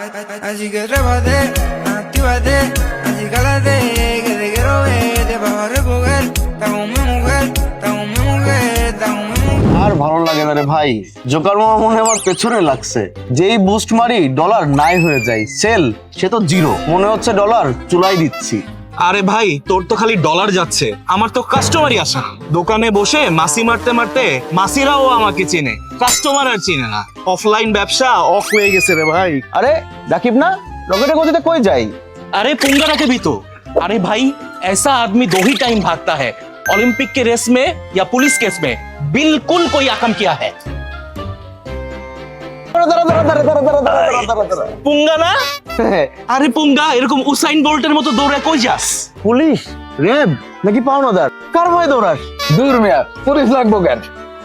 Así que trépate, actívate, así cálate, que te quiero ver, te vas a recoger, está con mi mujer, está con mi mujer, está con mi mujer. আর ভালো লাগে না রে ভাই, Joker মামা মনে হয় আমার পেছনে লাগছে। যেই বুস্ট মারি ডলার নাই হয়ে যায়, সেল সে তো জিরো, মনে হচ্ছে ডলার চুলাই দিচ্ছি। আরে ভাই, তোর তো খালি ডলার যাচ্ছে, আমার তো কাস্টমারই আসে না। দোকানে বসে মাসি মারতে মারতে মাসিরাও আমাকে চেনে, কাস্টমার আর চিনে না। অফলাইন ব্যবসা অফ হয়ে গেছে রে ভাই। আরে রাকিব না, রকেটের গতিতে কই যাই? अरे पुंगा रखे भी तो। अरे भाई, ऐसा आदमी दो ही टाइम भागता है, ओलंपिक के रेस में या पुलिस केस में। बिल्कुल कोई आकम किया है। পুঙ্গা না? আরে পুঙ্গা, এরকম উসাইন বোল্টের মতো দৌড়ে কই যাস? পুলিশ, র্যাব নাকি পাওনাদার, কার ভয় দৌড়াস? দূর মিয়া, পুলিশ লাগবো কেন?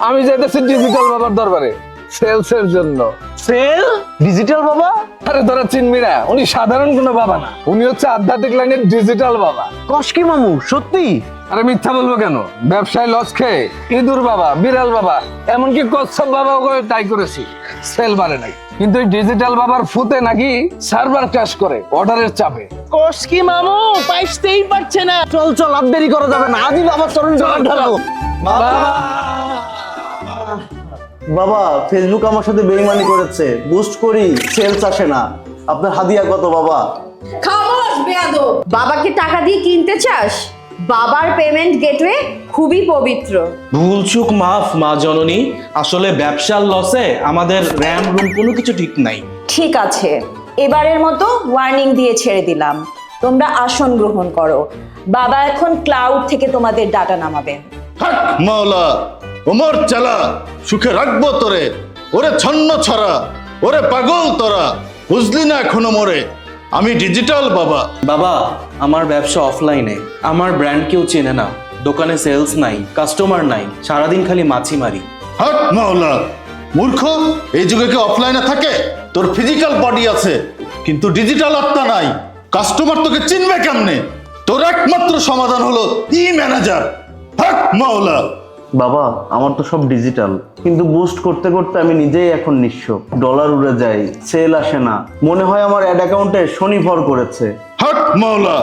আমি যাইতেছি ডিজিটাল বাবার দরবারে সেলসের জন্য। সেল? ডিজিটাল বাবা? আরে তোরা চিনবি না, উনি সাধারণ কোনো বাবা না, উনি হচ্ছে আধ্যাত্মিক লাইনের ডিজিটাল বাবা। কস কি মামু, সত্যি? আরে মিথ্যা বলবো কেন? ব্যবসায় লস খেয়ে ইঁদুর বাবা, বিড়াল বাবা, এমনকি কচ্ছপ বাবাও করে ট্রাই করেছি, সেল বাড়ে নাই। কিন্তু এই ডিজিটাল বাবার ফুতে নাকি সার্ভার ক্র্যাশ করে অর্ডারের চাপে। কোষ কি মামু, পাইতেই পারছে না। চল চল, আর দেরি করা যাবে না, আদি বাবার চরণ জল ঢালো। বাবা, ফেসবুক আমার সাথে বেইমানি করেছে, বুস্ট করি সেলস আসে না। আপনার হাদিয়া কত বাবা? খামোশ বেয়াদব! বাবাকে টাকা দিয়ে কিনতে চাস? বাবার পেমেন্ট গেটওয়ে খুবই পবিত্র। ভুলচুক মাফ মা জননী, আসলে ব্যবসার লসে আমাদের র্যাম রুম কোনো কিছু ঠিক নাই। ঠিক আছে, এবারের মতো ওয়ার্নিং দিয়ে ছেড়ে দিলাম, তোমরা আসন গ্রহণ করো। বাবা এখন ক্লাউড থেকে তোমাদের ডাটা নামাবে। হাট মাওলা, ওমর চালা, সুখে রাখবো তোরে। ওরে ছন্ন ছড়া, ওরে পাগল তোরা, বুঝলি না এখনো মরে আমি ডিজিটাল বাবা। বাবা, আমার ব্যবসা অফলাইনে, আমার ব্র্যান্ড কেউ চেনে না, দোকানে সেলস নাই, কাস্টমার নাই, সারাদিন খালি মাছি মারি। হাট মাওলা, মূর্খ, এই যুগে কি অফলাইনে থাকে? তোর ফিজিক্যাল বডি আছে কিন্তু ডিজিটাল আত্মা নাই, কাস্টমার তোকে চিনবে কেমনে? তোর একমাত্র সমাধান হলো ই ম্যানেজার। হাট মাওলা। বাবা, আমার তো সব ডিজিটাল, কিন্তু বুস্ট করতে করতে আমি নিজেই এখন নিঃস্ব। ডলার উড়ে যায়, সেল আসে না, মনে হয় আমার অ্যাড অ্যাকাউন্টে শনি ভর করেছে। হাট মাওলা,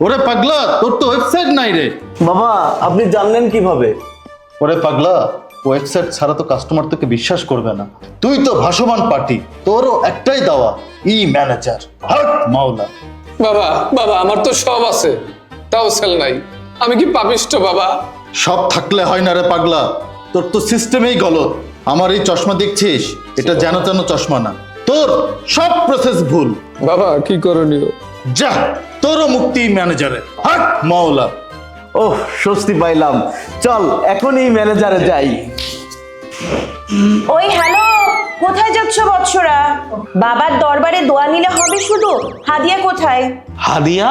ওরে পাগলা, তোর তো ওয়েবসাইট নাই রে। বাবা, আপনি জানলেন কিভাবে? ওরে পাগলা, ওয়েবসাইট ছাড়া তো কাস্টমার তোকে বিশ্বাস করবে না। তুই তো ভাসমান পার্টি, তোরও একটাই দাওয়া, ই ম্যানেজার। হাট মাওলা। বাবা বাবা, আমার তো সব আছে, তাও সেল নাই। আমি কি পাপিষ্ঠ বাবা? সব থাকলে হয় না রে পাগলা, তোর তো সিস্টেমেই গলত। আমার এই চশমা দেখছিস, এটা যেন তেন চশমা না, তোর সব প্রসেস ভুল। বাবা কি করণীয়? যা, তোরও মুক্তি ম্যানেজারে। হাট মাওলা। ওহ, স্বস্তি পাইলাম। চল এখনই ম্যানেজারে যাই। ওই হ্যালো, কোথায় যাচ্ছ বৎসরা? বাবার দরবারে দোয়া নিলে হবে শুধু, হাদিয়া কোথায়? হাদিয়া?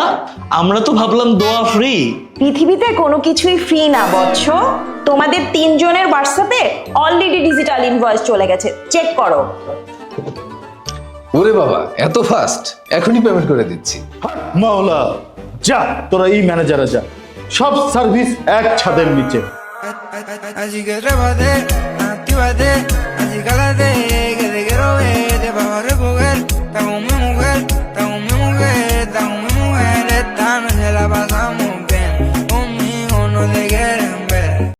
আমরা তো ভাবলাম দোয়া ফ্রি। পৃথিবীতে কোনো কিছুই ফ্রি না বৎস। তোমাদের তিনজনের হোয়াটসঅ্যাপে অলরেডি ডিজিটাল ইনভয়েস চলে গেছে, চেক করো। ওরে বাবা, এত ফাস্ট! এখনই পেমেন্ট করে দিচ্ছি। হাট মাওলা, যা তোরা ই ম্যানেজারে যা, সব সার্ভিস এক ছাদের নিচে। Así que trépate, actívate, así cálate,